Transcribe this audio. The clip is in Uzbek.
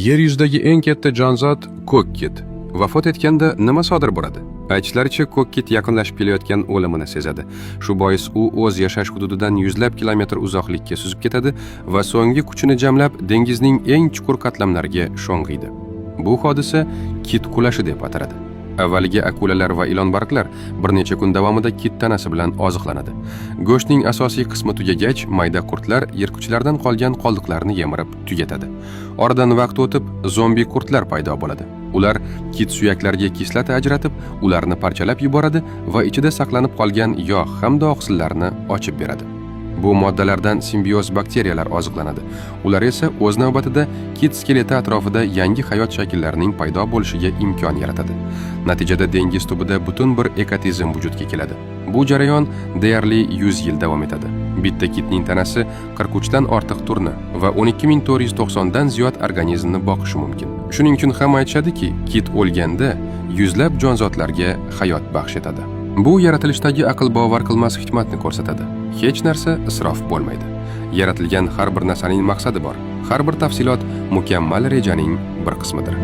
Yer yuzidagi eng katta jonzot ko'k kit. Vafot etganda nima sodir bo'ladi? Aytishlaricha, ko'k kit yaqinlashib kelayotgan o'limini sezadi. Shu bois u o'z yashash hududidan yuzlab kilometr uzoqlikka suzib ketadi va so'nggi kuchini jamlab dengizning eng chuqur qatlamlariga sho'ng'iydi. Bu hodisa kit qulashi deb ataladi. Avvaliga akulalar va ilonbariqlar bir necha kun davomida kit tanasi bilan oziqlanadi. Go'shtning asosiy qismi tugagach, mayda qurtlar yirtqichlardan qolgan qoldiqlarni yemirib tugatadi. Oradan vaqt o'tib, zombi qurtlar paydo bo'ladi. Ular kit suyaklariga kislota ajratib, ularni parchalab yuboradi va ichida saqlanib qolgan yog' hamda oqsillarni ochib beradi. Bu moddalardan simbioz bakteriyalar oziqlanadi. Ular esa o'z navbatida kit skeleti atrofida yangi hayot shakllarining paydo bo'lishiga imkon yaratadi. Natijada dengiz tubida butun bir ekotizm vujudga keladi. Bu jarayon deyarli 100 yil davom etadi. Bitta kitning tanasi 43 dan ortiq turni va 12490 dan ziyod organizmni boqishi mumkin. Shuning uchun ham aytishadiki, kit o'lganda yuzlab jonzotlarga hayot baxsh etadi. Bu yaratilishdagi aql bovar qilmas hikmatni ko'rsatadi. Hech narsa isrof bo'lmaydi. Yaratilgan har bir narsaning maqsadi bor. Har bir tafsilot mukammal rejaning bir qismidir.